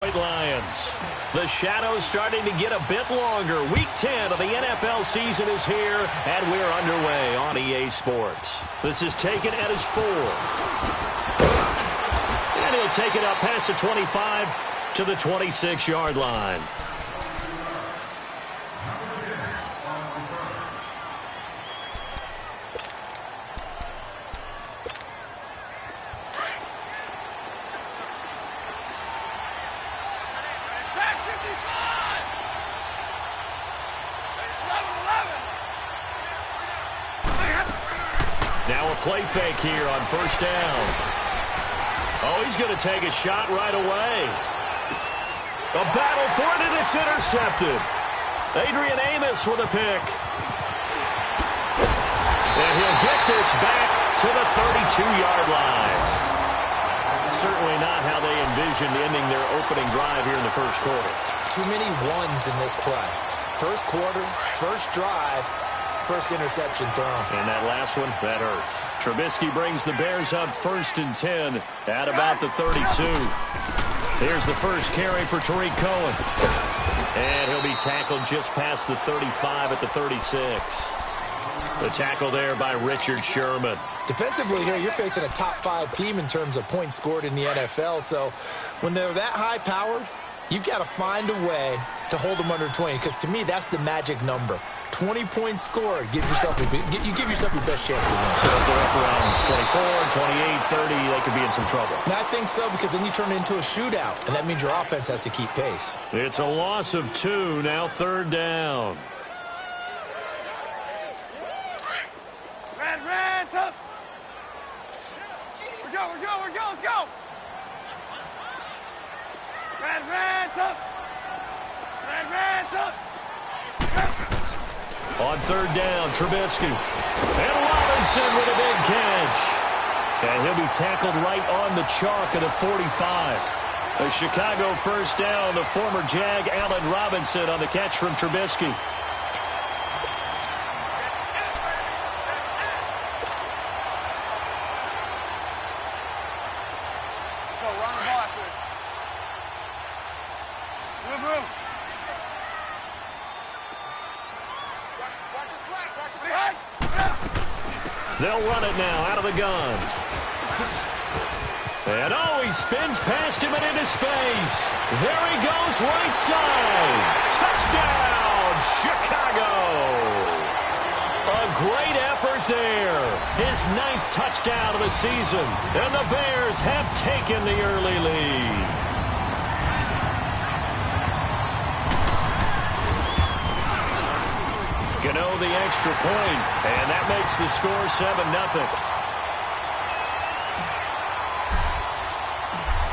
Lions. The shadow's starting to get a bit longer. Week 10 of the NFL season is here, and we're underway on EA Sports. This is taken at his 4. And he'll take it up past the 25 to the 26-yard line. Now a play fake here on first down. Oh, he's going to take a shot right away. A battle for it, and it's intercepted. Adrian Amos with a pick. And he'll get this back to the 32-yard line. Certainly not how they envisioned ending their opening drive here in the first quarter. Too many ones in this play. First quarter, first drive, first interception thrown. And that last one, that hurts. Trubisky brings the Bears up 1st and 10 at about the 32. Here's the first carry for Tariq Cohen. And he'll be tackled just past the 35 at the 36. The tackle there by Richard Sherman. Defensively here, you're facing a top-5 team in terms of points scored in the NFL. So when they're that high-powered, you've got to find a way to hold them under 20, because to me, that's the magic number. 20 points scored, you give yourself your best chance to win. So if they're up around 24, 28, 30, they could be in some trouble. I think so, because then you turn it into a shootout, and that means your offense has to keep pace. It's a loss of 2, now 3rd down. Red, up. We're go, let's go. Red, up. Red, up. On 3rd down, Trubisky. And Robinson with a big catch. And he'll be tackled right on the chalk at the 45. A Chicago first down, the former Jag, Allen Robinson, on the catch from Trubisky. They'll run it now out of the gun. And oh, he spins past him and into space. There he goes, right side. Touchdown, Chicago. A great effort there. His 9th touchdown of the season. And the Bears have taken the early lead. Gano the extra point, and that makes the score 7-0.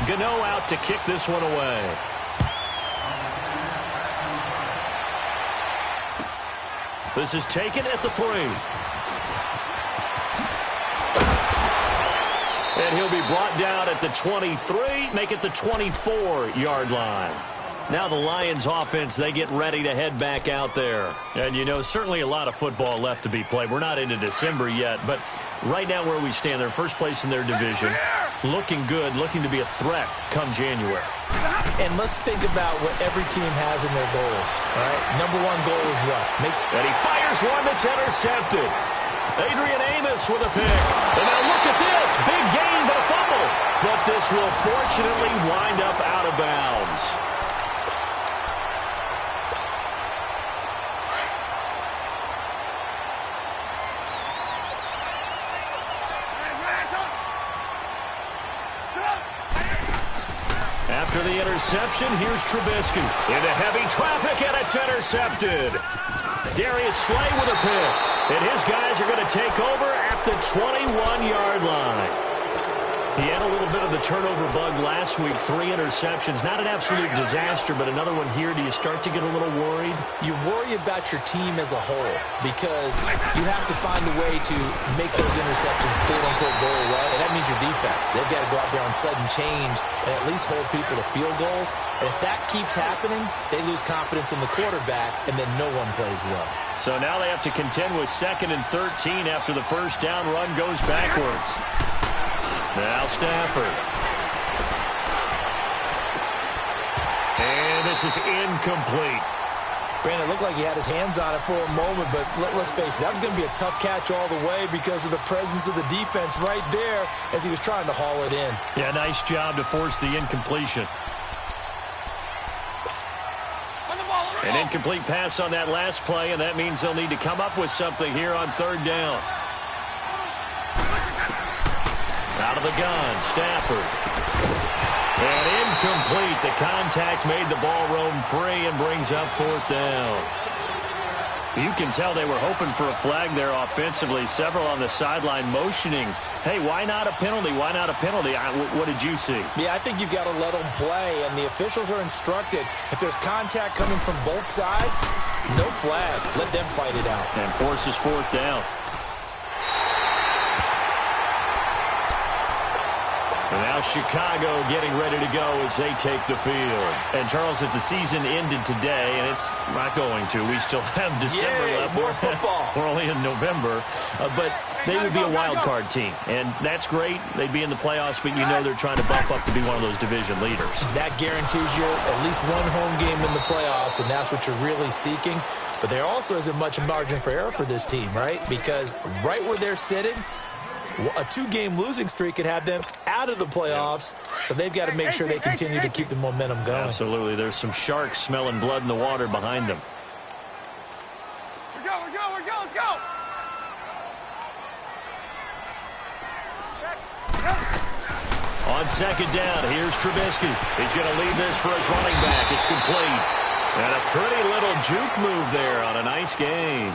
Gano out to kick this one away. This is taken at the 3. And he'll be brought down at the 23, make it the 24-yard line. Now the Lions offense, they get ready to head back out there. And, you know, certainly a lot of football left to be played. We're not into December yet, but right now where we stand, they're first place in their division. Looking good, looking to be a threat come January. And let's think about what every team has in their goals, all right? Number 1 goal is what? And he fires one that's intercepted. Adrian Amos with a pick. And now look at this. Big gain, but a fumble. But this will fortunately wind up out of bounds. After the interception, here's Trubisky. Into heavy traffic, and it's intercepted. Darius Slay with a pick. And his guys are going to take over at the 21-yard line. He had a little bit of the turnover bug last week, 3 interceptions. Not an absolute disaster, but another one here. Do you start to get a little worried? You worry about your team as a whole because you have to find a way to make those interceptions, quote-unquote, go away, and that means your defense. They've got to go out there on sudden change and at least hold people to field goals. And if that keeps happening, they lose confidence in the quarterback, and then no one plays well. So now they have to contend with 2nd and 13 after the first down run goes backwards. Now Stafford. And this is incomplete. Granted, it looked like he had his hands on it for a moment, but let's face it, that was going to be a tough catch all the way because of the presence of the defense right there as he was trying to haul it in. Yeah, nice job to force the incompletion. An incomplete pass on that last play, and that means they'll need to come up with something here on third down. Out of the gun, Stafford. And incomplete. The contact made the ball roam free and brings up fourth down. You can tell they were hoping for a flag there offensively. Several on the sideline motioning. Hey, why not a penalty? Why not a penalty? What did you see? Yeah, I think you've got to let them play, and the officials are instructed. If there's contact coming from both sides, no flag. Let them fight it out. And forces fourth down. And now Chicago getting ready to go as they take the field. And, Charles, if the season ended today, and it's not going to, we still have December left. More football. We're only in November. But they would be a wild card team. And that's great. They'd be in the playoffs, but you know they're trying to bump up to be one of those division leaders. That guarantees you at least one home game in the playoffs, and that's what you're really seeking. But there also isn't much margin for error for this team, right? Because right where they're sitting, a two-game losing streak could have them out of the playoffs, so they've got to make sure they continue to keep the momentum going. Absolutely. There's some sharks smelling blood in the water behind them. We're go, let's go! On second down, here's Trubisky. He's going to lead this for his running back. It's complete. And a pretty little juke move there on a nice gain.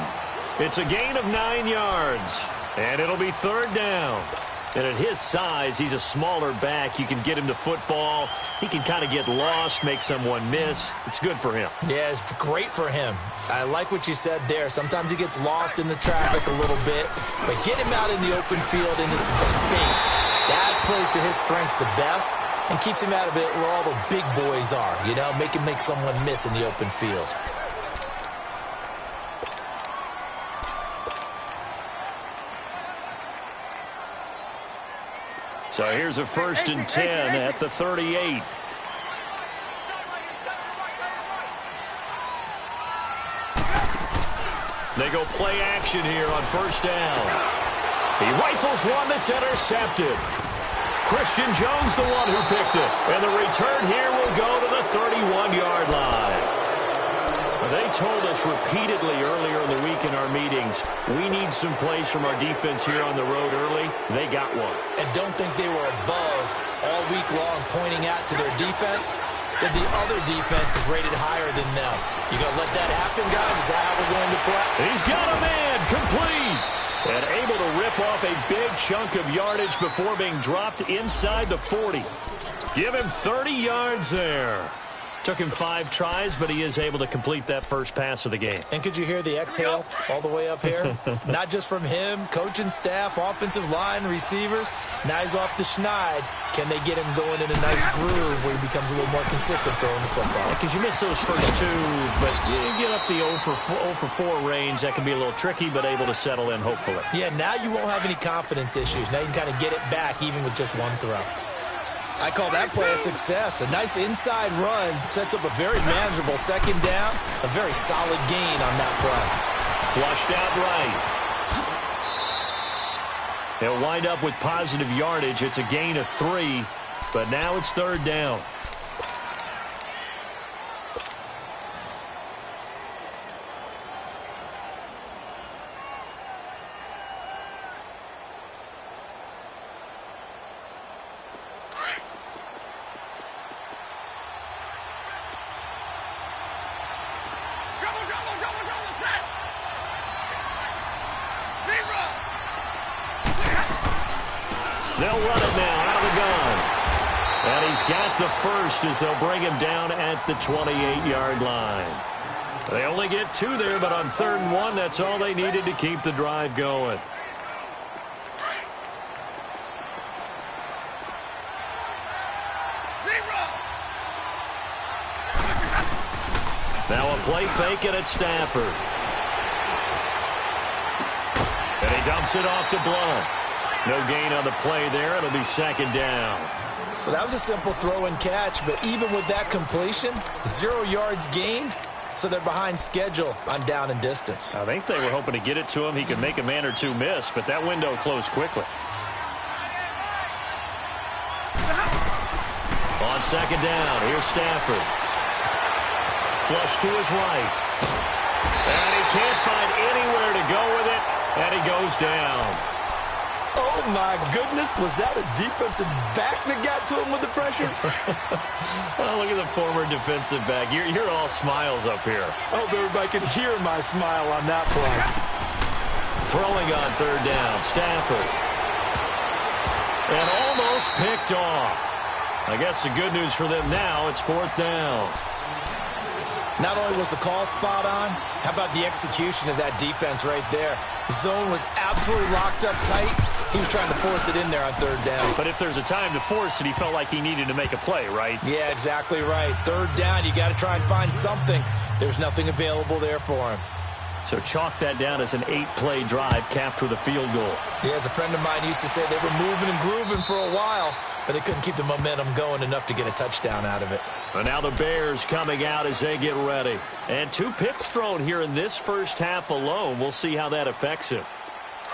It's a gain of 9 yards. And it'll be third down. And at his size, he's a smaller back. You can get him to football. He can kind of get lost, make someone miss. It's good for him. Yeah, it's great for him. I like what you said there. Sometimes he gets lost in the traffic a little bit. But get him out in the open field into some space. That plays to his strengths the best and keeps him out of it where all the big boys are. You know, make him make someone miss in the open field. So here's a 1st and 10 at the 38. They go play action here on first down. He rifles one that's intercepted. Christian Jones the one who picked it. And the return here will go to the 31-yard line. They told us repeatedly earlier in the week in our meetings, we need some plays from our defense here on the road early. They got one. And don't think they were above all week long pointing out to their defense that the other defense is rated higher than them. You going to let that happen, guys? Is that how we're going to play? He's got a man complete. And able to rip off a big chunk of yardage before being dropped inside the 40. Give him 30 yards there. Took him 5 tries, but he is able to complete that first pass of the game. And could you hear the exhale all the way up here? Not just from him, coaching staff, offensive line, receivers. Now he's off the schneid. Can they get him going in a nice groove where he becomes a little more consistent throwing the football? Because you miss those first 2, but you get up the 0 for 4 range. That can be a little tricky, but able to settle in, hopefully. Yeah, now you won't have any confidence issues. Now you can kind of get it back even with just one throw. I call that play a success. A nice inside run sets up a very manageable second down. A very solid gain on that play. Flushed out right. They'll wind up with positive yardage. It's a gain of 3, but now it's third down. They'll run it now out of the gun. And he's got the first as they'll bring him down at the 28-yard line. They only get 2 there, but on 3rd and 1, that's all they needed to keep the drive going. Now a play fake, and it's Stafford. And he dumps it off to Blount. No gain on the play there. It'll be second down. Well, that was a simple throw and catch, but even with that completion, 0 yards gained, so they're behind schedule on down and distance. I think they were hoping to get it to him. He could make a man or two miss, but that window closed quickly. On second down, here's Stafford. Flush to his right. And he can't find anywhere to go with it, and he goes down. Oh, my goodness. Was that a defensive back that got to him with the pressure? Oh, look at the former defensive back. You're all smiles up here. I hope everybody can hear my smile on that play. Throwing on third down, Stafford. And almost picked off. I guess the good news for them now, it's fourth down. Not only was the call spot on, how about the execution of that defense right there? The zone was absolutely locked up tight. He was trying to force it in there on third down. But if there's a time to force it, he felt like he needed to make a play, right? Yeah, exactly right. Third down, you got to try and find something. There's nothing available there for him. So chalk that down as an 8-play drive capped with a field goal. Yeah, as a friend of mine used to say, they were moving and grooving for a while, but they couldn't keep the momentum going enough to get a touchdown out of it. And now the Bears coming out as they get ready. And 2 picks thrown here in this first half alone. We'll see how that affects him.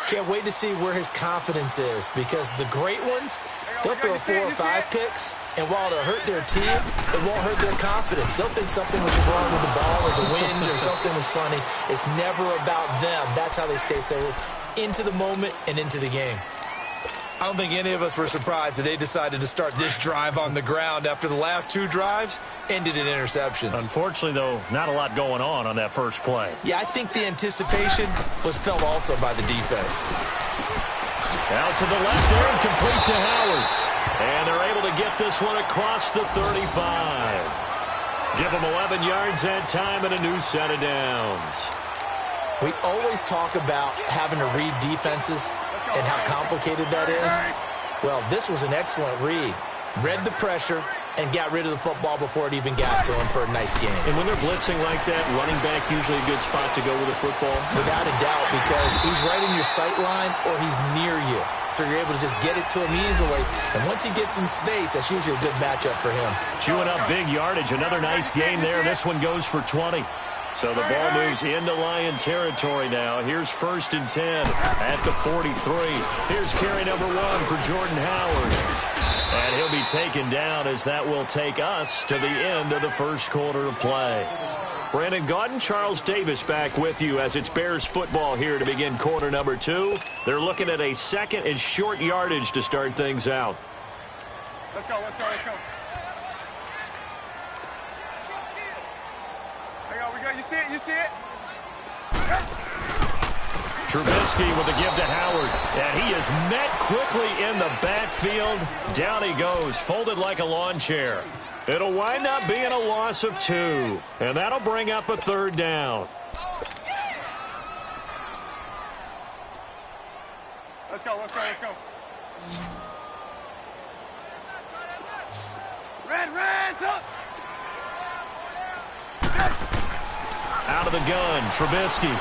Can't wait to see where his confidence is, because the great ones, they'll throw 4 or 5 picks, and while it'll hurt their team, it won't hurt their confidence. They'll think something which is wrong with the ball or the wind or something is funny. It's never about them. That's how they stay so into the moment and into the game. I don't think any of us were surprised that they decided to start this drive on the ground after the last 2 drives ended in interceptions. Unfortunately, though, not a lot going on that first play. Yeah, I think the anticipation was felt also by the defense. Out to the left there and complete to Howard. And they're able to get this one across the 35. Give them 11 yards that time and a new set of downs. We always talk about having to read defenses and how complicated that is. Well, this was an excellent read. Read the pressure and got rid of the football before it even got to him for a nice game. And when they're blitzing like that, running back usually a good spot to go with the football? Without a doubt, because he's right in your sight line or he's near you. So you're able to just get it to him easily. And once he gets in space, that's usually a good matchup for him. Chewing up big yardage. Another nice game there. This one goes for 20. So the ball moves into Lion territory now. Here's 1st and 10 at the 43. Here's carry number 1 for Jordan Howard. And he'll be taken down as that will take us to the end of the first quarter of play. Brandon Gaudin, Charles Davis back with you as it's Bears football here to begin quarter number 2. They're looking at a 2nd and short yardage to start things out. Let's go, let's go, let's go. You see it, you see it? Trubisky with a give to Howard. And he is met quickly in the backfield. Down he goes, folded like a lawn chair. It'll wind up being a loss of 2. And that'll bring up a 3rd down. Let's go, let's go, let's go. Red, up! Out of the gun, Trubisky.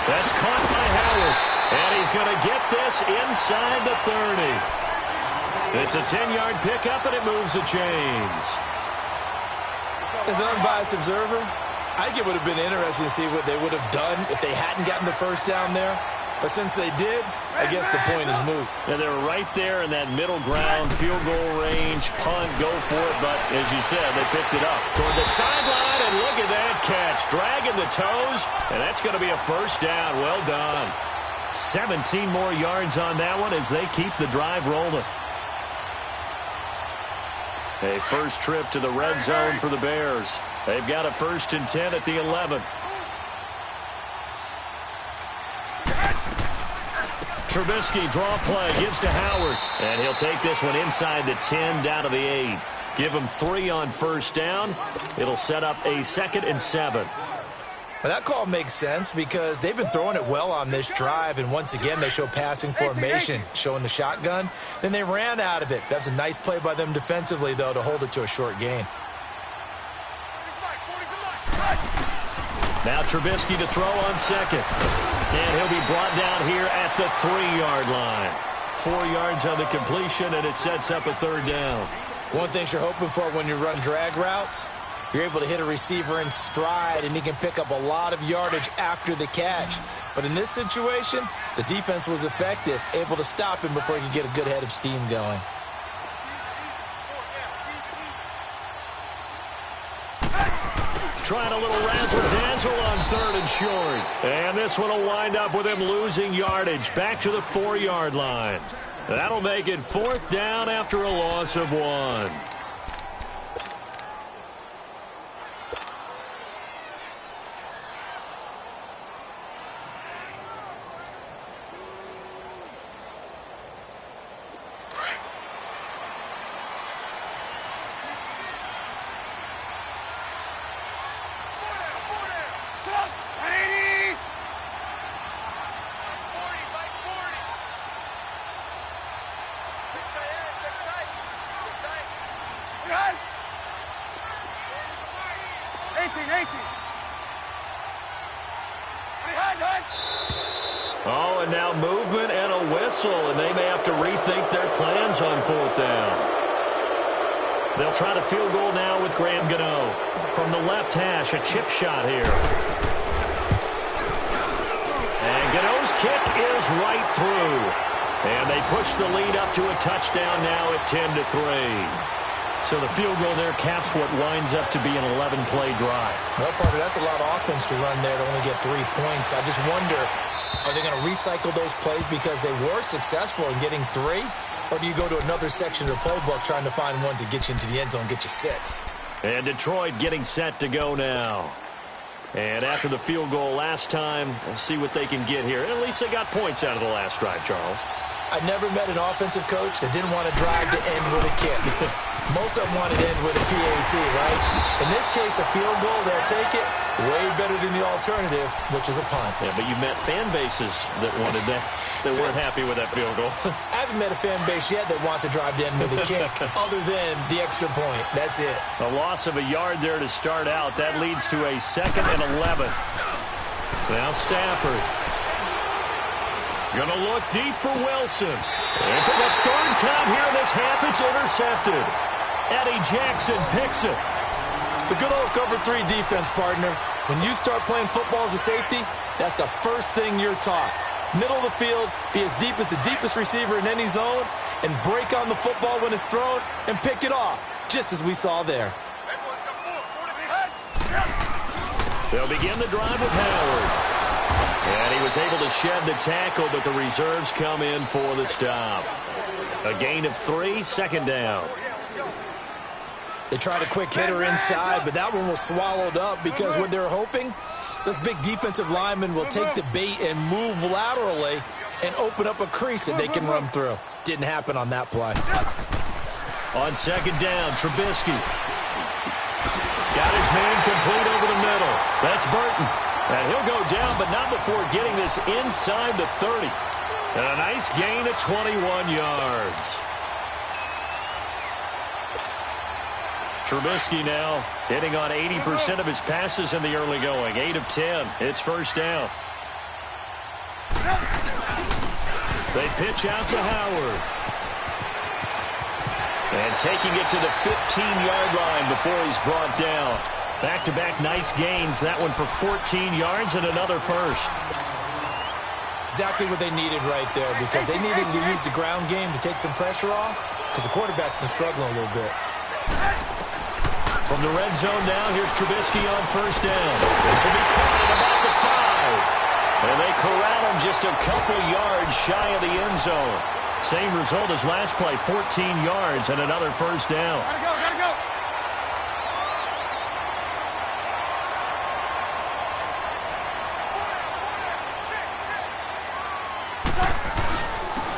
That's caught by Howard. And he's going to get this inside the 30. It's a 10-yard pickup, and it moves the chains. As an unbiased observer, I think it would have been interesting to see what they would have done if they hadn't gotten the first down there. But since they did, I guess the point is moot. Yeah, they were right there in that middle ground, field goal range, punt, go for it. But as you said, they picked it up toward the sideline, and look at that catch. Dragging the toes, and that's going to be a 1st down. Well done. 17 more yards on that one as they keep the drive rolling. A first trip to the red zone for the Bears. They've got a 1st and 10 at the 11. Trubisky, draw play, gives to Howard. And he'll take this one inside the 10, down to the 8. Give him 3 on 1st down. It'll set up a 2nd and 7. Well, that call makes sense because they've been throwing it well on this drive, and once again they show passing formation, showing the shotgun. Then they ran out of it. That's a nice play by them defensively, though, to hold it to a short gain. Now Trubisky to throw on 2nd. And he'll be brought down here at the 3-yard line. 4 yards on the completion, and it sets up a 3rd down. One thing you're hoping for when you run drag routes, you're able to hit a receiver in stride, and he can pick up a lot of yardage after the catch. But in this situation, the defense was effective, able to stop him before he could get a good head of steam going. Trying a little razzle-dazzle on 3rd and short. And this one will wind up with him losing yardage back to the 4-yard line. That'll make it 4th down after a loss of 1. Oh, and now movement and a whistle, and they may have to rethink their plans on 4th down. They'll try to field goal now with Graham Gano. From the left hash, a chip shot here. And Gano's kick is right through. And they push the lead up to a touchdown now at 10-3. So the field goal there caps what winds up to be an 11-play drive. Well, Parker, that's a lot of offense to run there to only get 3 points. I just wonder, are they going to recycle those plays because they were successful in getting 3? Or do you go to another section of the playbook trying to find ones that get you into the end zone, get you 6? And Detroit getting set to go now. And after the field goal last time, we'll see what they can get here. At least they got points out of the last drive, Charles. I never met an offensive coach that didn't want to drive to end with a kick. Most of them wanted to end with a PAT, right? In this case, a field goal, they'll take it. Way better than the alternative, which is a punt. Yeah, but you've met fan bases that wanted that, that weren't happy with that field goal. I haven't met a fan base yet that wants to drive to end with a kick, other than the extra point. That's it. A loss of a yard there to start out. That leads to a 2nd and 11. Now Stafford. Gonna look deep for Wilson. And for the 3rd time here in this half, it's intercepted. Eddie Jackson picks it. The good old cover 3 defense, partner. When you start playing football as a safety, that's the first thing you're taught. Middle of the field, be as deep as the deepest receiver in any zone, and break on the football when it's thrown and pick it off, just as we saw there. They'll begin the drive with Howard. And he was able to shed the tackle, but the reserves come in for the stop. A gain of 3, 2nd down. They tried a quick hitter inside, but that one was swallowed up because what they're hoping, those big defensive linemen will take the bait and move laterally and open up a crease that they can run through. Didn't happen on that play. On 2nd down, Trubisky. Got his man complete over the middle. That's Burton. And he'll go down, but not before getting this inside the 30. And a nice gain of 21 yards. Trubisky now hitting on 80% of his passes in the early going. 8 of 10. It's 1st down. They pitch out to Howard. And taking it to the 15-yard line before he's brought down. Back-to-back nice gains. That one for 14 yards and another 1st. Exactly what they needed right there, because they needed to use the ground game to take some pressure off, because the quarterback's been struggling a little bit. From the red zone now, here's Trubisky on 1st down. This will be caught at about the 5. And they corral him just a couple yards shy of the end zone. Same result as last play, 14 yards and another 1st down. Gotta go, gotta go.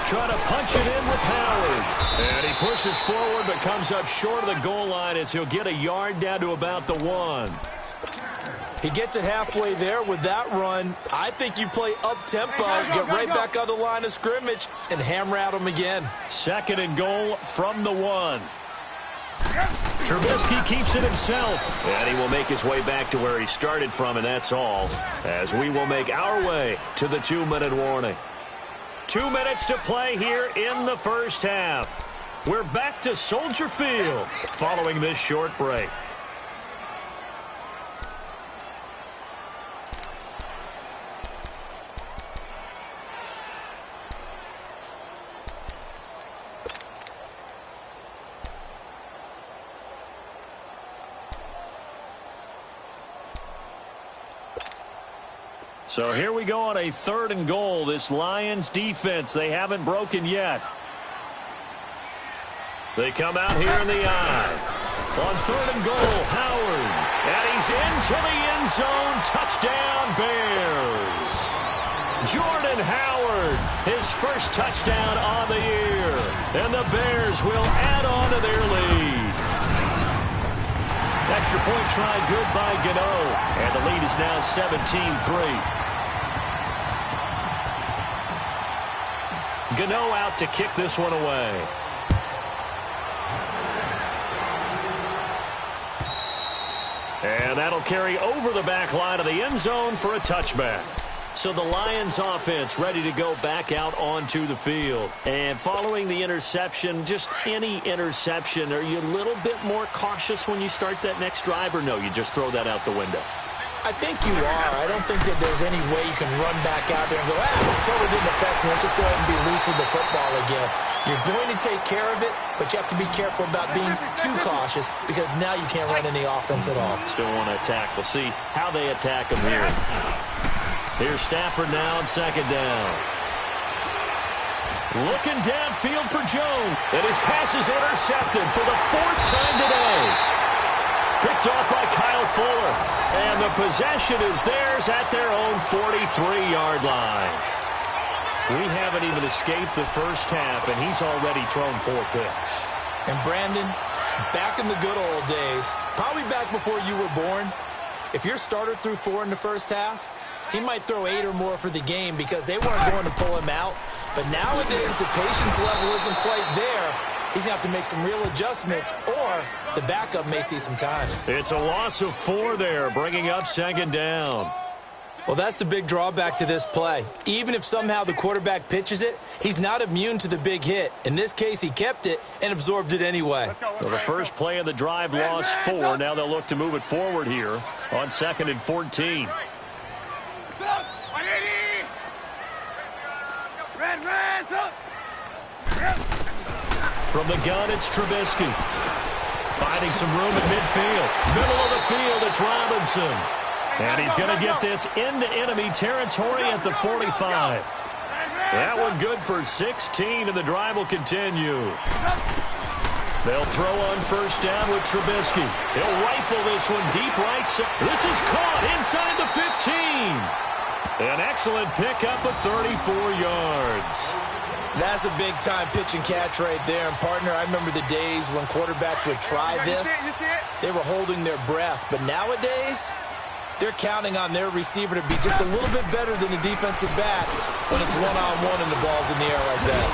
Trying to punch it in with Howard. And he pushes forward but comes up short of the goal line as he'll get a yard down to about the 1. He gets it halfway there with that run. I think you play up-tempo, get right back on the line of scrimmage, and hammer at him again. 2nd and goal from the 1. Trubisky keeps it himself. And he will make his way back to where he started from, and that's all. As we will make our way to the 2-minute warning. 2 minutes to play here in the first half. We're back to Soldier Field following this short break. So here we go on a 3rd and goal. This Lions defense, they haven't broken yet. They come out here in the eye. On 3rd and goal, Howard. And he's into the end zone. Touchdown, Bears. Jordan Howard, his first touchdown on the year. And the Bears will add on to their lead. Extra point try good by Gano. And the lead is now 17-3. Gano out to kick this one away. And that'll carry over the back line of the end zone for a touchback. So the Lions offense ready to go back out onto the field. And following the interception, just any interception, are you a little bit more cautious when you start that next drive, or no, you just throw that out the window? I think you are. I don't think that there's any way you can run back out there and go, totally didn't affect me. Let's just go ahead and be loose with the football again. You're going to take care of it, but you have to be careful about being too cautious because now you can't run any offense at all. Still want to attack. We'll see how they attack him here. Here's Stafford now on 2nd down. Looking downfield for Jones. And his pass is intercepted for the 4th time today. Picked off by Kyle Fuller. And the possession is theirs at their own 43-yard line. We haven't even escaped the first half, and he's already thrown 4 picks. And Brandon, back in the good old days, probably back before you were born, if your starter threw 4 in the first half, he might throw 8 or more for the game because they weren't going to pull him out. But nowadays, the patience level isn't quite there. He's going to have to make some real adjustments, or the backup may see some time. It's a loss of 4 there, bringing up 2nd down. Well, that's the big drawback to this play. Even if somehow the quarterback pitches it, he's not immune to the big hit. In this case, he kept it and absorbed it anyway. Well, the first play of the drive lost 4. Now they'll look to move it forward here on 2nd and 14. From the gun, it's Trubisky. Finding some room in midfield. Middle of the field, it's Robinson. And he's going to get this into enemy territory at the 45. That one good for 16, and the drive will continue. They'll throw on 1st down with Trubisky. He'll rifle this one deep right side. This is caught inside the 15. An excellent pickup of 34 yards. That's a big-time pitch and catch right there. And, partner, I remember the days when quarterbacks would try this. They were holding their breath. But nowadays, they're counting on their receiver to be just a little bit better than the defensive back when it's one-on-one and the ball's in the air like that.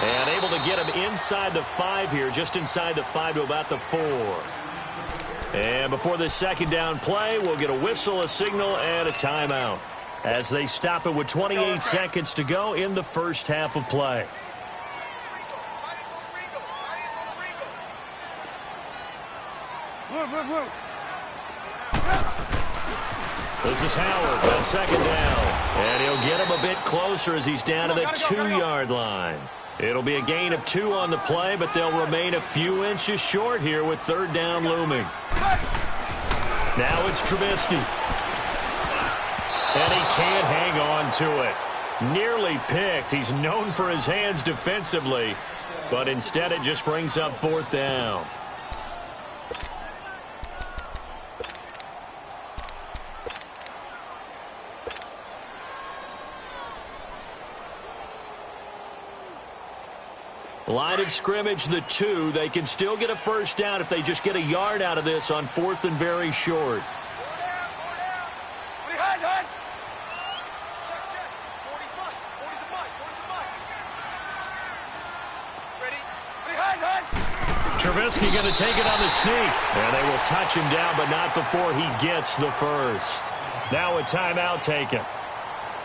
And able to get him inside the 5 here, just inside the 5 to about the 4. And before this 2nd down play, we'll get a whistle, a signal, and a timeout as they stop it with 28 seconds to go in the first half of play. This is Howard on 2nd down. And he'll get him a bit closer as he's down to the 2-yard line. It'll be a gain of 2 on the play, but they'll remain a few inches short here with 3rd down looming. Now it's Trubisky. And he can't hang on to it. Nearly picked. He's known for his hands defensively, but instead it just brings up 4th down. Line of scrimmage, the 2. They can still get a 1st down if they just get a yard out of this on 4th and very short. Trubisky going to take it on the sneak. And they will touch him down, but not before he gets the 1st. Now a timeout taken.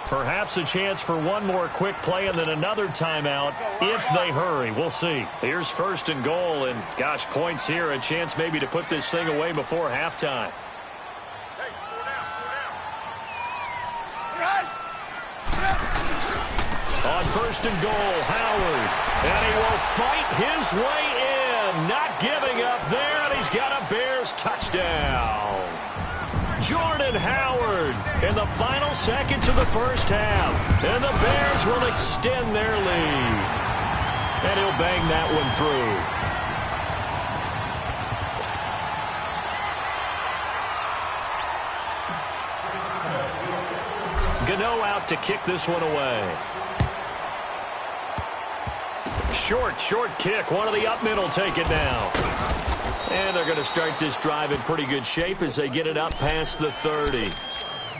Perhaps a chance for one more quick play and then another timeout if they hurry. We'll see. Here's 1st and goal, and gosh, points here. A chance maybe to put this thing away before halftime. On 1st and goal, Howard. And he will fight his way in. Not giving up there, and he's got a Bears touchdown. Jordan Howard in the final seconds of the first half. And the Bears will extend their lead. And he'll bang that one through. Gano out to kick this one away. Short kick. One of the up middle take it now. And they're going to start this drive in pretty good shape as they get it up past the 30.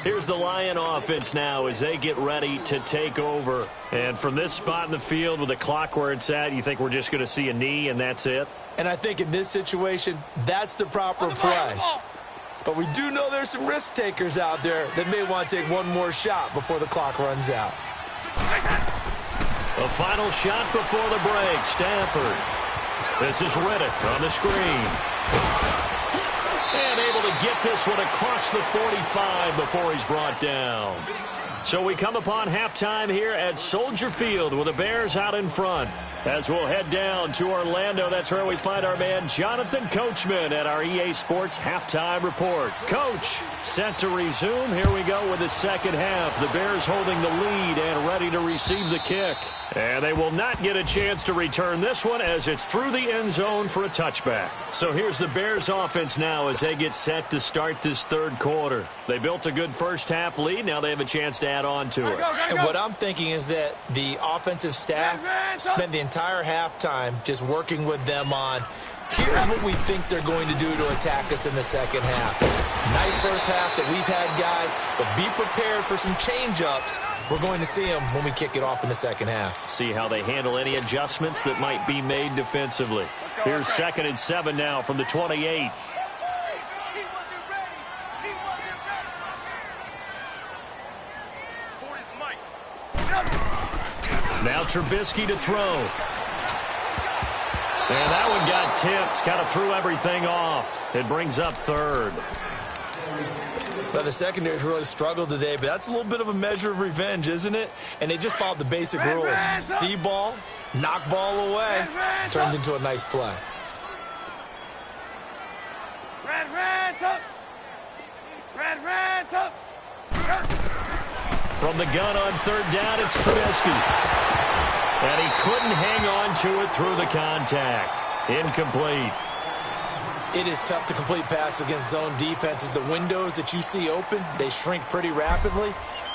Here's the Lion offense now as they get ready to take over. And from this spot in the field with the clock where it's at, you think we're just going to see a knee and that's it? And I think in this situation, that's the proper play. But we do know there's some risk takers out there that may want to take one more shot before the clock runs out. The final shot before the break, Stafford. This is Riddick on the screen. And able to get this one across the 45 before he's brought down. So we come upon halftime here at Soldier Field with the Bears out in front. As we'll head down to Orlando, that's where we find our man Jonathan Coachman at our EA Sports Halftime Report. Coach, set to resume. Here we go with the second half. The Bears holding the lead and ready to receive the kick. And they will not get a chance to return this one as it's through the end zone for a touchback. So here's the Bears offense now as they get set to start this third quarter. They built a good first half lead. Now they have a chance to add on to it. And what I'm thinking is that the offensive staff spent the entire halftime just working with them on, here's what we think they're going to do to attack us in the second half. Nice first half that we've had, guys, but be prepared for some change-ups. We're going to see them when we kick it off in the second half. See how they handle any adjustments that might be made defensively. Here's 2nd and 7 now from the 28. Now Trubisky to throw. And that one got tipped. Kind of threw everything off. It brings up 3rd. Now, the secondary's really struggled today, but that's a little bit of a measure of revenge, isn't it? And they just followed the basic rules. See ball, knock ball away. Turns into a nice play. From the gun on 3rd down, it's Trubisky. And he couldn't hang on to it through the contact. Incomplete. It is tough to complete passes against zone defenses. The windows that you see open, they shrink pretty rapidly.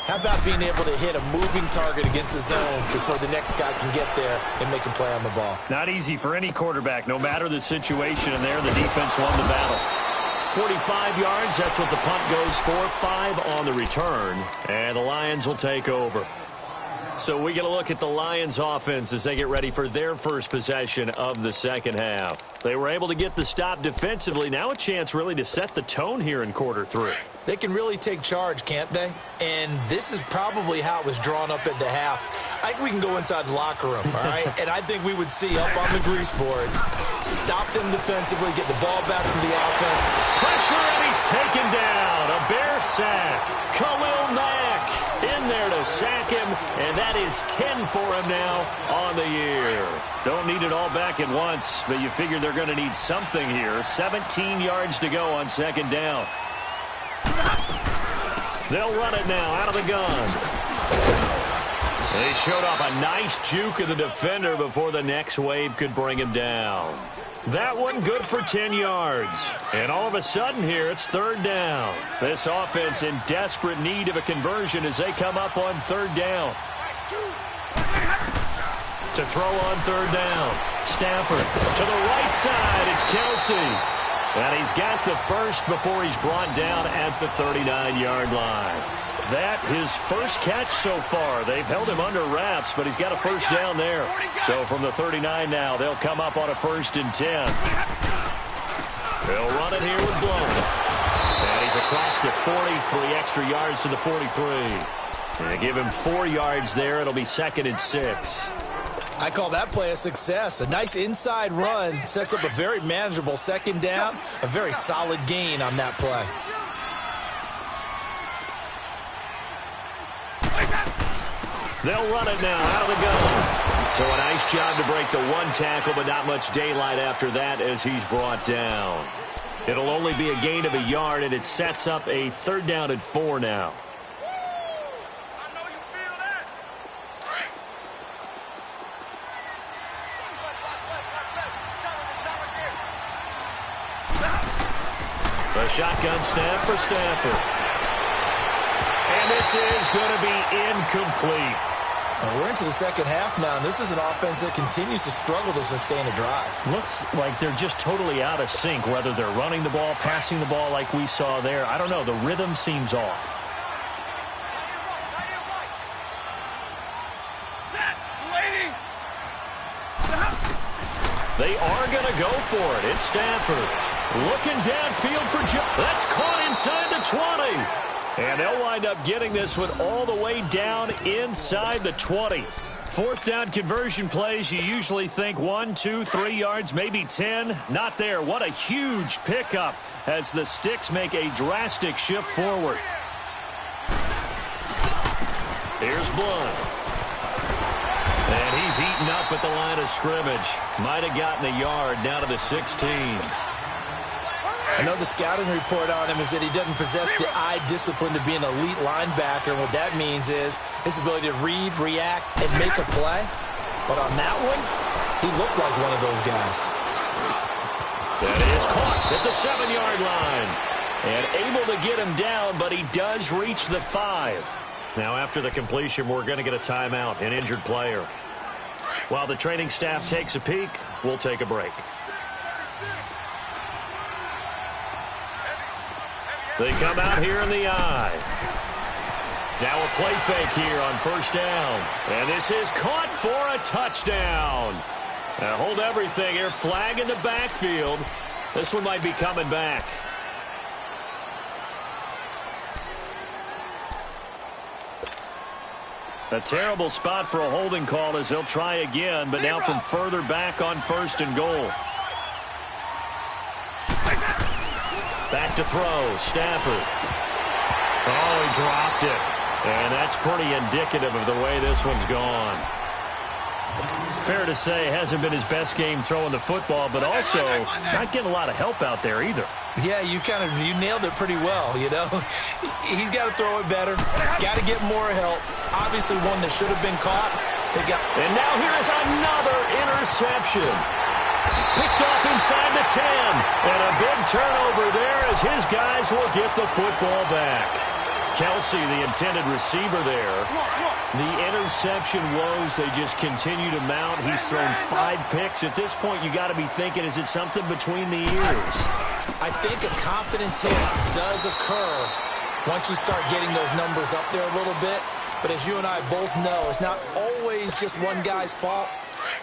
How about being able to hit a moving target against a zone before the next guy can get there and make a play on the ball? Not easy for any quarterback, no matter the situation. And there, the defense won the battle. 45 yards, that's what the punt goes for. 5 on the return. And the Lions will take over. So we get a look at the Lions offense as they get ready for their first possession of the second half. They were able to get the stop defensively. Now a chance really to set the tone here in quarter 3. They can really take charge, can't they? And this is probably how it was drawn up at the half. I think we can go inside the locker room, all right? And I think we would see up on the grease boards, stop them defensively, get the ball back from the offense. Pressure, and he's taken down. A Bear sack. Khalil Mack in there to sack him, and that is 10 for him now on the year. Don't need it all back at once, but you figure they're going to need something here. 17 yards to go on 2nd down. They'll run it now out of the gun. They showed off a nice juke of the defender before the next wave could bring him down. That one good for 10 yards. And all of a sudden here, it's 3rd down. This offense in desperate need of a conversion as they come up on 3rd down. To throw on 3rd down. Stafford to the right side. It's Kelsey. And he's got the first before he's brought down at the 39-yard line. That his first catch so far. They've held him under wraps, but he's got a first down there. So from the 39 now, they'll come up on a 1st and 10. They'll run it here with Blount. And he's across the 40, 3 extra yards to the 43. And give him 4 yards there. It'll be 2nd and 6. I call that play a success. A nice inside run sets up a very manageable 2nd down. A very solid gain on that play. They'll run it now out of the gun. So a nice job to break the 1 tackle, but not much daylight after that as he's brought down. It'll only be a gain of 1 yard, and it sets up a 3rd down and 4 now. A shotgun snap for Stafford. And this is going to be incomplete. We're into the 2nd half now, and this is an offense that continues to struggle to sustain a drive. Looks like they're just totally out of sync, whether they're running the ball, passing the ball like we saw there. I don't know. The rhythm seems off. They are going to go for it. It's Stafford. Looking downfield for Joe. That's caught inside the 20. And they'll wind up getting this one all the way down inside the 20. 4th down conversion plays, you usually think 1, 2, 3 yards, maybe 10. Not there. What a huge pickup as the Sticks make a drastic shift forward. Here's Blunt. And he's eaten up at the line of scrimmage. Might have gotten a yard down to the 16. I know the scouting report on him is that he doesn't possess the eye discipline to be an elite linebacker. And what that means is his ability to read, react, and make a play. But on that one, he looked like one of those guys. That is caught at the 7-yard line. And able to get him down, but he does reach the 5. Now after the completion, we're going to get a timeout, an injured player. While the training staff takes a peek, we'll take a break. They come out here in the eye. Now a play fake here on 1st down. And this is caught for a touchdown. Now hold everything here. Flag in the backfield. This one might be coming back. A terrible spot for a holding call as they'll try again, but now from further back on 1st and goal. Back to throw, Stafford. Oh, he dropped it. And that's pretty indicative of the way this one's gone. Fair to say, hasn't been his best game throwing the football, but also not getting a lot of help out there either. Yeah, you nailed it pretty well, you know. He's got to throw it better. Got to get more help. Obviously one that should have been caught. And now here is another interception. Picked off inside the 10. And a big turnover there as his guys will get the football back. Kelsey, the intended receiver there. The interception woes, they just continue to mount. He's thrown 5 picks. At this point, you got to be thinking, is it something between the ears? I think a confidence hit does occur once you start getting those numbers up there a little bit. But as you and I both know, it's not always just one guy's fault.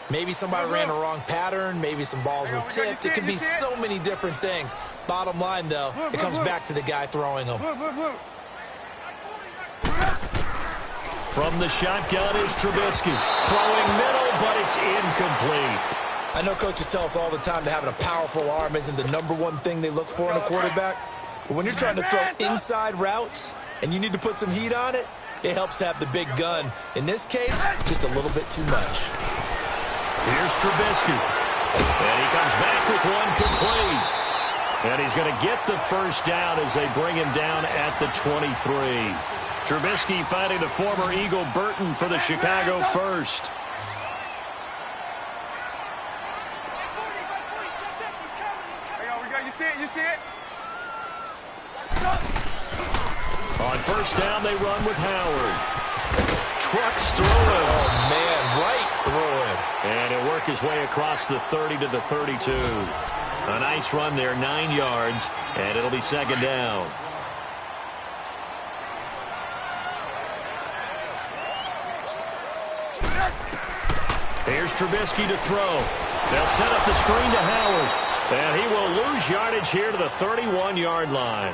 Maybe somebody ran a wrong pattern. Maybe some balls were tipped. It could be so many different things. Bottom line, though, it comes back to the guy throwing them. From the shotgun is Trubisky. Throwing middle, but it's incomplete. I know coaches tell us all the time that having a powerful arm isn't the #1 thing they look for in a quarterback. But when you're trying to throw inside routes and you need to put some heat on it, it helps to have the big gun. In this case, just a little bit too much. Here's Trubisky. And he comes back with one complete. And he's going to get the first down as they bring him down at the 23. Trubisky finding the former Eagle Burton for the Chicago first. You see it? On first down, they run with Howard. Trucks through him. Oh, man, right through him. And he'll work his way across the 30 to the 32. A nice run there, 9 yards, and it'll be second down. Here's Trubisky to throw. They'll set up the screen to Howard. And he will lose yardage here to the 31-yard line.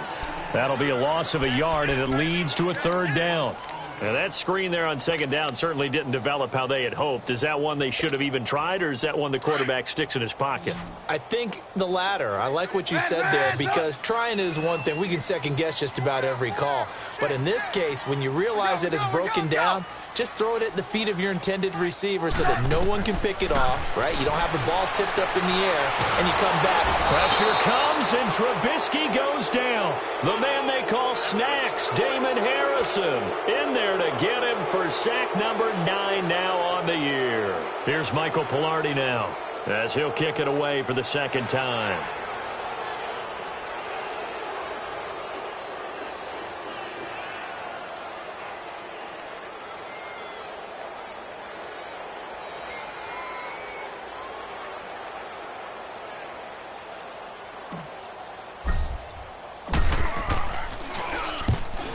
That'll be a loss of a yard, and it leads to a third down. And that screen there on second down certainly didn't develop how they had hoped. Is that one they should have even tried, or is that one the quarterback sticks in his pocket? I think the latter. I like what you said there, because trying it is one thing. We can second-guess just about every call. But in this case, when you realize that it's broken down, just throw it at the feet of your intended receiver so that no one can pick it off, right? You don't have the ball tipped up in the air, and you come back. Pressure comes, and Trubisky goes down. The man they call Snacks, Damon Harrison, in there to get him for sack number 9 now on the year. Here's Michael Palardy now, as he'll kick it away for the second time.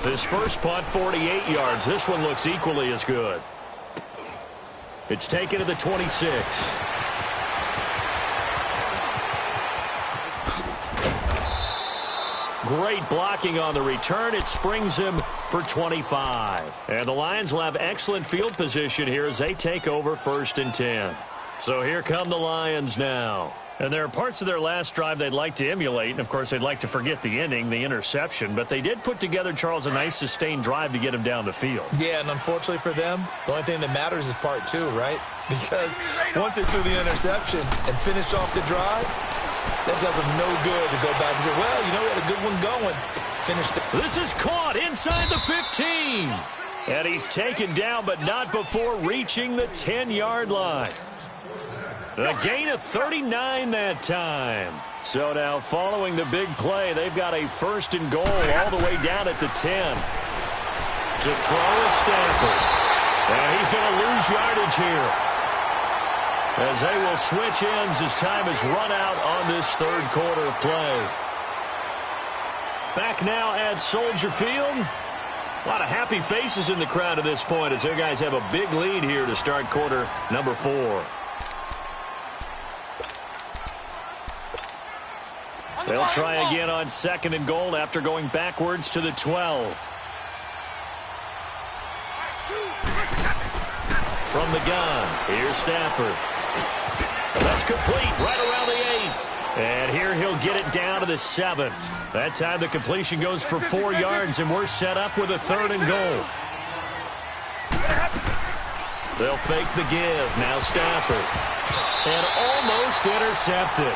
His first punt, 48 yards. This one looks equally as good. It's taken to the 26. Great blocking on the return. It springs him for 25. And the Lions will have excellent field position here as they take over 1st and 10. So here come the Lions now. And there are parts of their last drive they'd like to emulate. And, of course, they'd like to forget the ending, the interception. But they did put together, Charles, a nice sustained drive to get him down the field. Yeah, and unfortunately for them, the only thing that matters is part 2, right? Because once they threw the interception and finished off the drive, that does them no good to go back and say, well, you know, we had a good one going. This is caught inside the 15. And he's taken down, but not before reaching the 10-yard line. A gain of 39 that time. So now following the big play, they've got a 1st and goal all the way down at the 10. To throw is Stafford. And he's going to lose yardage here, as they will switch ends as time has run out on this 3rd quarter of play. Back now at Soldier Field. A lot of happy faces in the crowd at this point as their guys have a big lead here to start quarter number 4. They'll try again on 2nd and goal after going backwards to the 12. From the gun, here's Stafford. That's complete right around the 8. And here he'll get it down to the 7. That time the completion goes for 4 yards, and we're set up with a 3rd and goal. They'll fake the give. Now Stafford. And almost intercepted.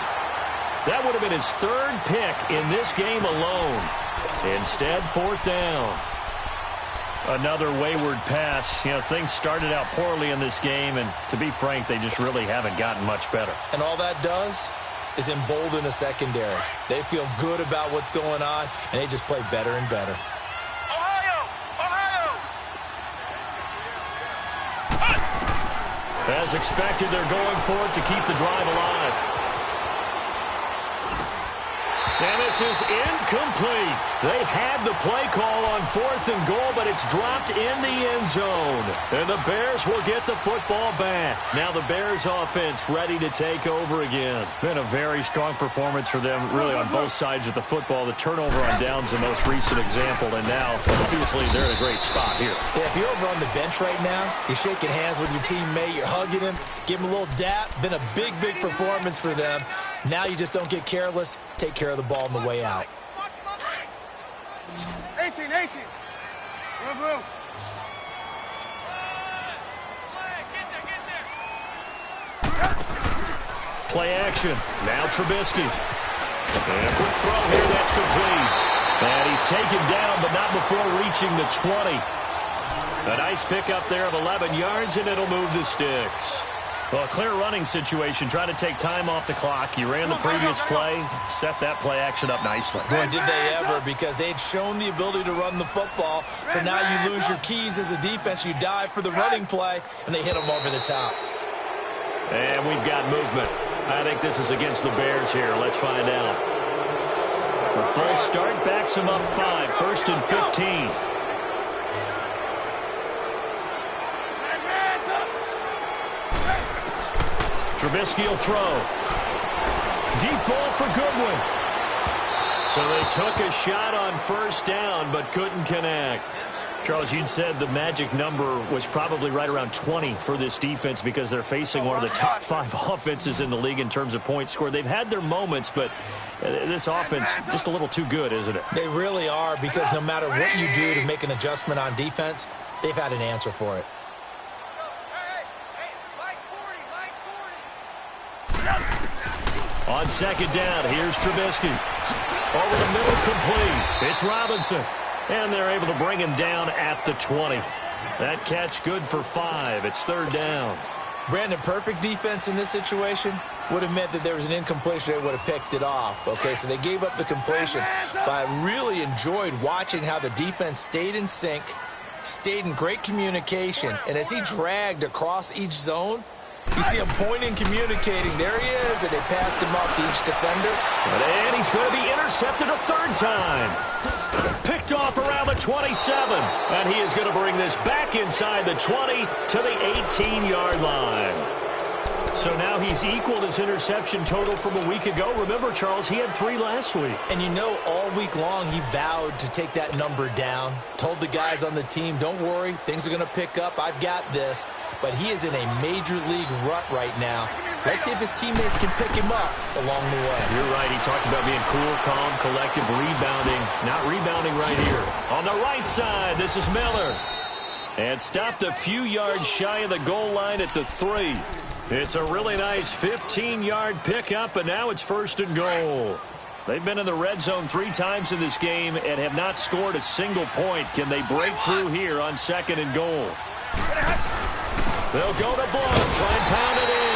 That would have been his 3rd pick in this game alone. Instead, 4th down. Another wayward pass. You know, things started out poorly in this game, and to be frank, they just really haven't gotten much better. And all that does is embolden a secondary. They feel good about what's going on, and they just play better and better. As expected, they're going for it to keep the drive alive. And this is incomplete. They had the play call on 4th and goal, but it's dropped in the end zone. And the Bears will get the football back. Now the Bears offense ready to take over again. Been a very strong performance for them, really, on both sides of the football. The turnover on downs the most recent example, and now, obviously, they're in a great spot here. Yeah, if you're over on the bench right now, you're shaking hands with your teammate, you're hugging him, give him a little dap. Been a big, big performance for them. Now you just don't get careless. Take care of the ball on the way out. 18. Blue. Play action. Now Trubisky. And a quick throw here. That's complete. And he's taken down, but not before reaching the 20. A nice pickup there of 11 yards, and it'll move the sticks. Well, a clear running situation, trying to take time off the clock. He ran the previous play, set that play action up nicely. Boy, did they ever, because they'd shown the ability to run the football. So now you lose your keys as a defense. You dive for the running play, and they hit them over the top. And we've got movement. I think this is against the Bears here. Let's find out. A full start backs him up 5, 1st and 15. Trubisky will throw. Deep ball for Goodwin. So they took a shot on 1st down, but couldn't connect. Charles, you'd said the magic number was probably right around 20 for this defense because they're facing one of the top 5 offenses in the league in terms of points scored. They've had their moments, but this offense just a little too good, isn't it? They really are, because no matter what you do to make an adjustment on defense, they've had an answer for it. On second down, here's Trubisky. Over the middle, complete. It's Robinson. And they're able to bring him down at the 20. That catch good for 5. It's third down. Brandon, perfect defense in this situation would have meant that there was an incompletion. They would have picked it off. Okay, so they gave up the completion. But I really enjoyed watching how the defense stayed in sync, stayed in great communication. And as he dragged across each zone, you see him pointing, communicating. There he is, and they passed him off to each defender. And he's going to be intercepted a third time. Picked off around the 27. And he is going to bring this back inside the 20 to the 18-yard line. So now he's equaled his interception total from a week ago. Remember, Charles, he had 3 last week. And you know, all week long he vowed to take that number down. Told the guys on the team, don't worry, things are going to pick up. I've got this. But he is in a major league rut right now. Let's see if his teammates can pick him up along the way. You're right. He talked about being cool, calm, collective, rebounding. Not rebounding right here. On the right side, this is Miller. And stopped a few yards shy of the goal line at the 3. It's a really nice 15-yard pickup, and now it's first and goal. They've been in the red zone 3 times in this game and have not scored a single point. Can they break through here on second and goal? They'll go to Blount, try and pound it in.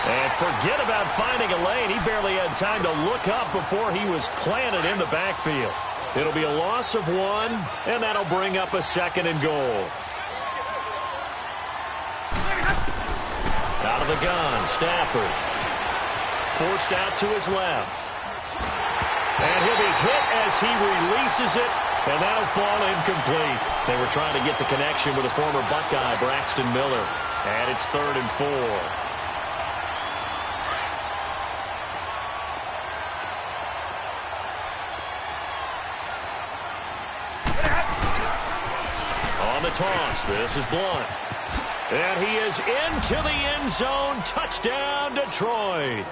And forget about finding a lane. He barely had time to look up before he was planted in the backfield. It'll be a loss of 1, and that'll bring up a second and goal. Out of the gun, Stafford. Forced out to his left. And he'll be hit as he releases it, and that'll fall incomplete. They were trying to get the connection with a former Buckeye, Braxton Miller. And it's 3rd and 4. On the toss, this is Blount. And he is into the end zone. Touchdown, Detroit.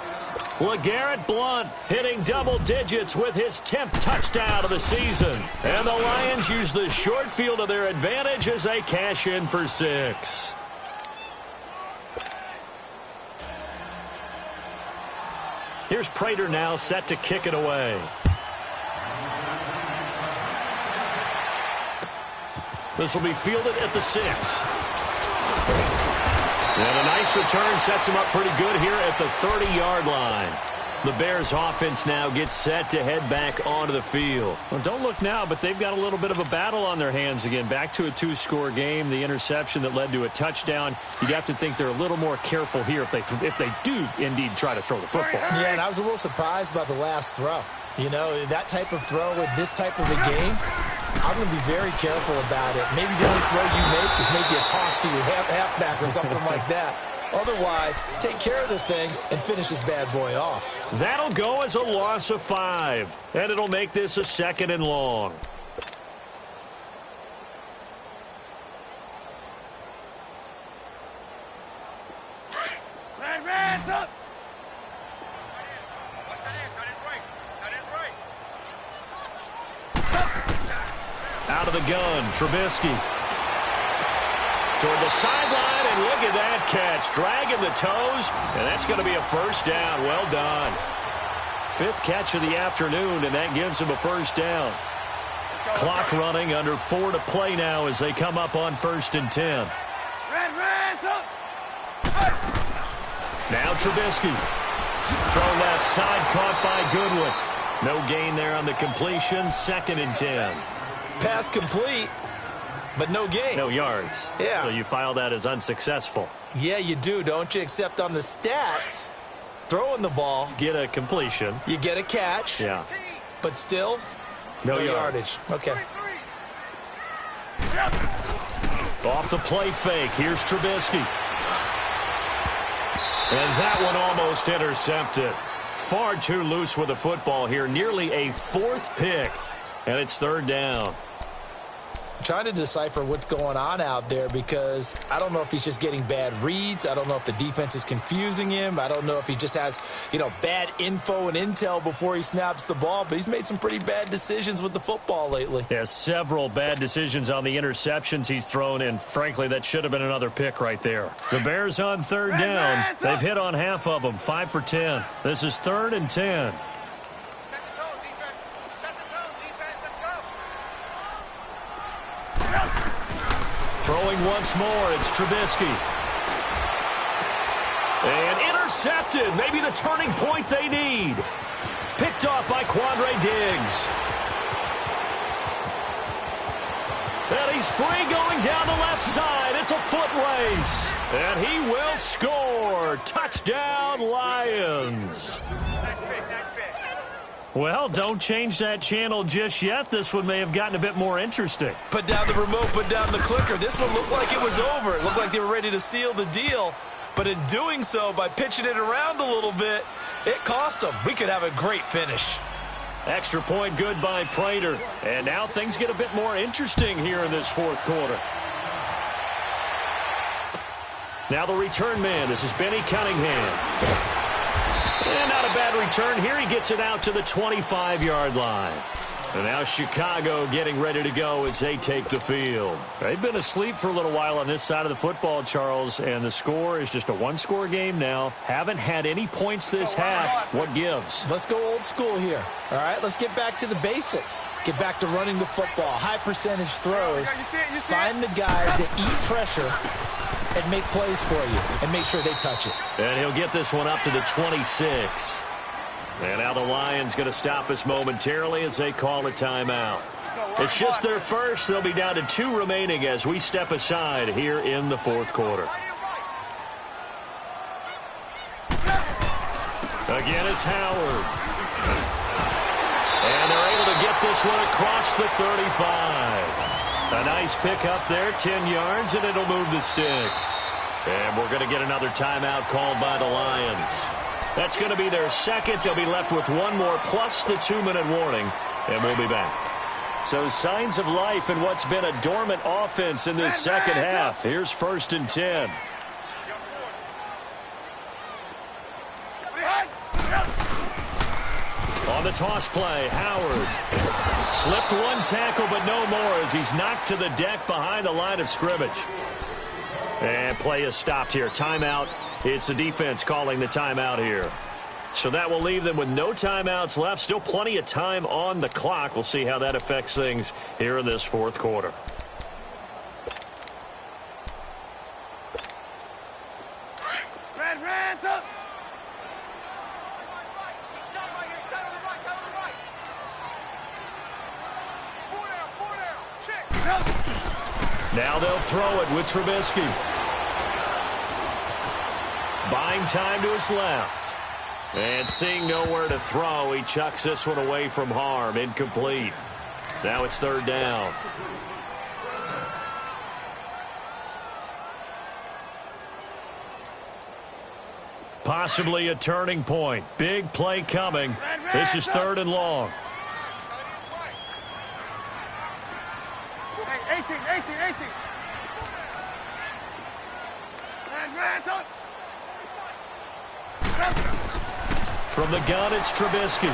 LeGarrette Blount hitting double digits with his 10th touchdown of the season. And the Lions use the short field to their advantage as they cash in for 6. Here's Prater now set to kick it away. This will be fielded at the 6. And a nice return sets him up pretty good here at the 30-yard line. The Bears offense now gets set to head back onto the field. Well, don't look now, but they've got a little bit of a battle on their hands again. Back to a 2-score game. The interception that led to a touchdown. You'd have to think they're a little more careful here if they do indeed try to throw the football. Yeah, and I was a little surprised by the last throw. You know, that type of throw with this type of a game, I'm going to be very careful about it. Maybe the only throw you make is maybe a toss to your halfback or something like that. Otherwise, take care of the thing and finish this bad boy off. That'll go as a loss of 5, and it'll make this a 2nd and long. Hands up! Out of the gun, Trubisky. Toward the sideline, and look at that catch. Dragging the toes, and that's going to be a first down. Well done. 5th catch of the afternoon, and that gives him a first down. Clock running, under 4 to play now as they come up on 1st and 10. Hands up! Now Trubisky. Throw left side, caught by Goodwin. No gain there on the completion, 2nd and 10. Pass complete, but no gain. No yards. Yeah. So you file that as unsuccessful. Yeah, you do, don't you? Except on the stats, throwing the ball, Get a completion. you get a catch, Yeah. but still, No yardage. Okay. Off the play fake. Here's Trubisky. And that one almost intercepted. Far too loose with the football here. Nearly a 4th pick. And it's 3rd down. trying to decipher what's going on out there because I don't know if he's just getting bad reads. I don't know if the defense is confusing him. I don't know if he just has, bad info and intel before he snaps the ball, but he's made some pretty bad decisions with the football lately. Yeah, several bad decisions on the interceptions he's thrown, and frankly, that should have been another pick right there. The Bears on third down. They've hit on half of them, 5 for 10. This is 3rd and 10. Set the tone, defense. Set the tone, defense. Let's go. Throwing once more, it's Trubisky. And intercepted, maybe the turning point they need. Picked off by Quandre Diggs. And he's free going down the left side. It's a foot race. And he will score. Touchdown, Lions. Nice pick, nice pick. Well, don't change that channel just yet. This one may have gotten a bit more interesting. Put down the remote, put down the clicker. This one looked like it was over. It looked like they were ready to seal the deal. But in doing so, by pitching it around a little bit, it cost them. We could have a great finish. Extra point good by Prater. And now things get a bit more interesting here in this fourth quarter. Now the return man. This is Benny Cunningham. And not a bad return here. He gets it out to the 25-yard line. And now Chicago getting ready to go as they take the field. They've been asleep for a little while on this side of the football, Charles, and the score is just a one-score game now. Haven't had any points this half. What gives? Let's go old school here. All right, let's get back to the basics. Get back to running the football, high percentage throws. Find the guys that eat pressure and make plays for you and make sure they touch it. And he'll get this one up to the 26. And now the Lions going to stop us momentarily as they call a timeout. It's just their first. They'll be down to 2 remaining as we step aside here in the fourth quarter. Again, it's Howard. And they're able to get this one across the 35. A nice pick up there, 10 yards, and it'll move the sticks. And we're going to get another timeout called by the Lions. That's going to be their second. They'll be left with one more plus the 2-minute warning, and we'll be back. So signs of life in what's been a dormant offense in this second half. Here's 1st and 10. On the toss play, Howard. Slipped one tackle, but no more as he's knocked to the deck behind the line of scrimmage. And play is stopped here. Timeout. It's the defense calling the timeout here. So that will leave them with no timeouts left. Still plenty of time on the clock. We'll see how that affects things here in this fourth quarter. Red, up. Now they'll throw it with Trubisky. Buying time to his left. And seeing nowhere to throw, he chucks this one away from harm. Incomplete. Now it's 3rd down. Possibly a turning point. Big play coming. This is 3rd and long. 18. Red, up. From the gun, it's Trubisky.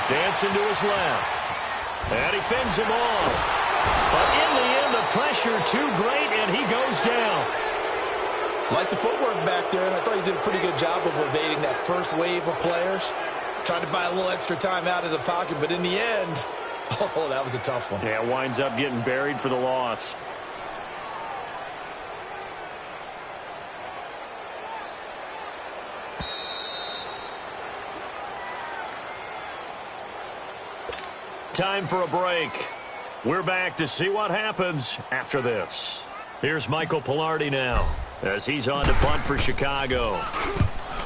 Dancing to his left. And he fends him off. But in the end, the pressure too great, and he goes down. Like the footwork back there, and I thought he did a pretty good job of evading that first wave of players. Tried to buy a little extra time out of the pocket, but in the end, oh, that was a tough one. Yeah, winds up getting buried for the loss. Time for a break. We're back to see what happens after this. Here's Michael Palardy now as he's on to punt for Chicago.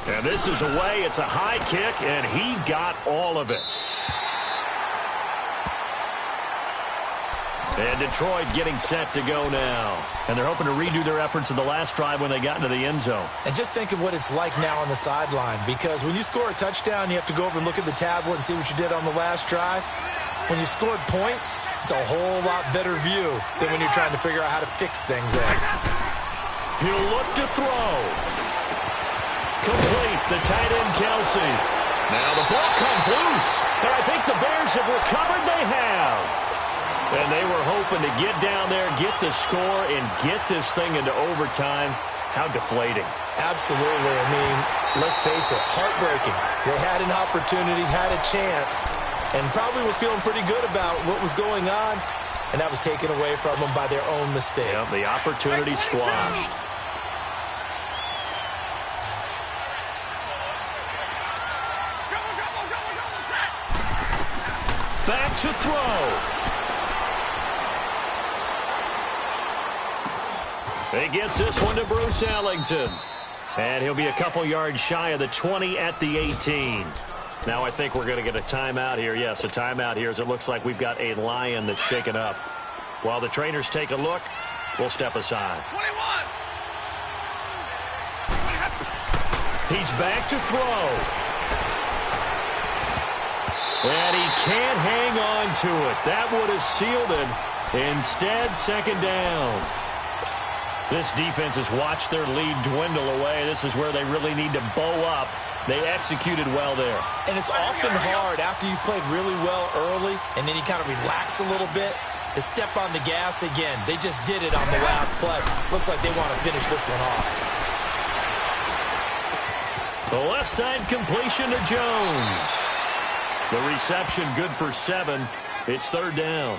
And this is away. It's a high kick, and he got all of it. And Detroit getting set to go now. And they're hoping to redo their efforts in the last drive when they got into the end zone. And just think of what it's like now on the sideline, because when you score a touchdown, you have to go over and look at the tablet and see what you did on the last drive. when you scored points, it's a whole lot better view than when you're trying to figure out how to fix things there. He'll look to throw. Complete, the tight end, Kelsey. Now the ball comes loose, and I think the Bears have recovered. They have. And they were hoping to get down there, get the score, and get this thing into overtime. How deflating. Absolutely. I mean, let's face it, heartbreaking. They had an opportunity, had a chance, and probably were feeling pretty good about what was going on, and that was taken away from them by their own mistake. Yep, the opportunity squashed. Back to throw. He gets this one to Bruce Ellington. And he'll be a couple yards shy of the 20 at the 18. Now I think we're going to get a timeout here. Yes, a timeout here as it looks like we've got a Lion that's shaken up. While the trainers take a look, we'll step aside. 21. He's back to throw. And he can't hang on to it. That would have sealed it. Instead, second down. This defense has watched their lead dwindle away. This is where they really need to bow up. They executed well there. And it's often hard after you've played really well early and then you kind of relax a little bit to step on the gas again. They just did it on the last play. Looks like they want to finish this one off. The left side completion to Jones. The reception good for 7. It's third down.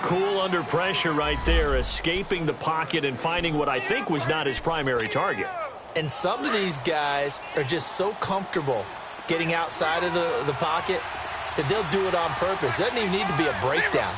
Cool under pressure right there, escaping the pocket and finding what I think was not his primary target. And some of these guys are just so comfortable getting outside of the pocket that they'll do it on purpose. It doesn't even need to be a breakdown.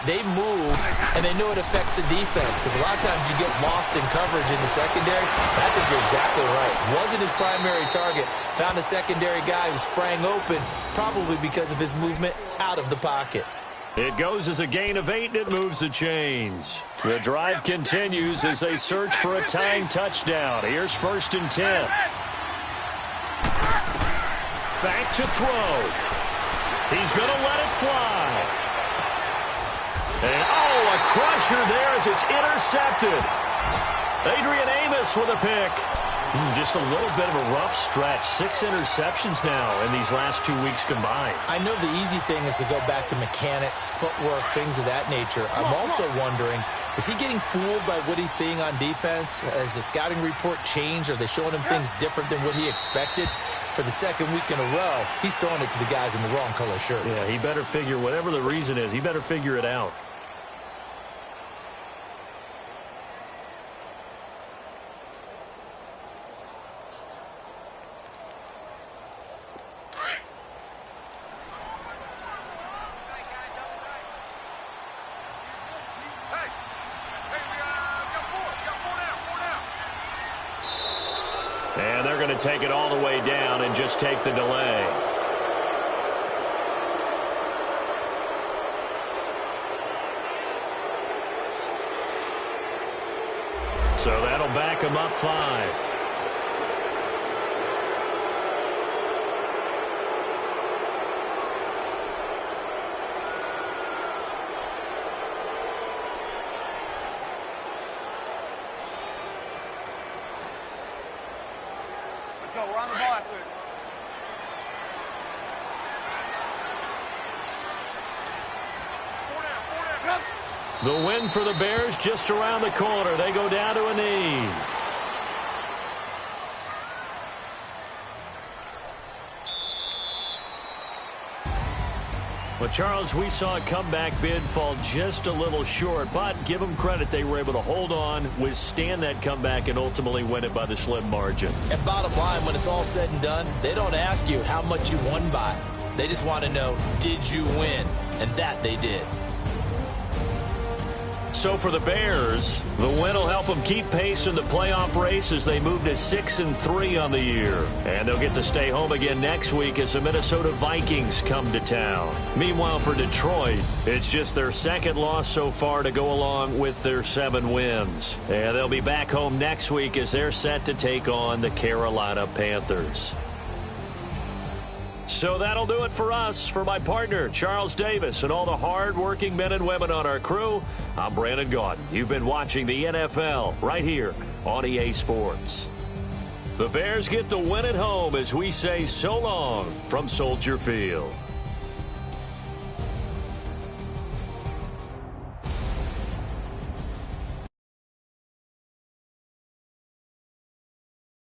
They move, and they know it affects the defense because a lot of times you get lost in coverage in the secondary. And I think you're exactly right. Wasn't his primary target. Found a secondary guy who sprang open, probably because of his movement out of the pocket. It goes as a gain of 8, and it moves the chains. The drive continues as they search for a tying touchdown. Here's 1st and 10. Back to throw. He's going to let it fly. And, a crusher there as it's intercepted. Adrian Amos with a pick. Just a little bit of a rough stretch. 6 interceptions now in these last 2 weeks combined. I know the easy thing is to go back to mechanics, footwork, things of that nature. I'm also wondering, is he getting fooled by what he's seeing on defense? Has the scouting report changed? Are they showing him things different than what he expected? For the second week in a row, he's throwing it to the guys in the wrong color shirts. Yeah, he better figure, whatever the reason is, he better figure it out. And they're going to take it all the way down and just take the delay. So that'll back them up 5. Let's go. We're on the ball after this. The win for the Bears just around the corner. They go down to a knee. Well, Charles, we saw a comeback bid fall just a little short, but give them credit. They were able to hold on, withstand that comeback, and ultimately win it by the slim margin. And bottom line, when it's all said and done, they don't ask you how much you won by. They just want to know, did you win? And that they did. So for the Bears, the win will help them keep pace in the playoff race as they move to 6-3 on the year. And they'll get to stay home again next week as the Minnesota Vikings come to town. Meanwhile, for Detroit, it's just their second loss so far to go along with their 7 wins. And they'll be back home next week as they're set to take on the Carolina Panthers. So that'll do it for us. For my partner, Charles Davis, and all the hard-working men and women on our crew, I'm Brandon Gaudin. You've been watching the NFL right here on EA Sports. The Bears get the win at home as we say so long from Soldier Field.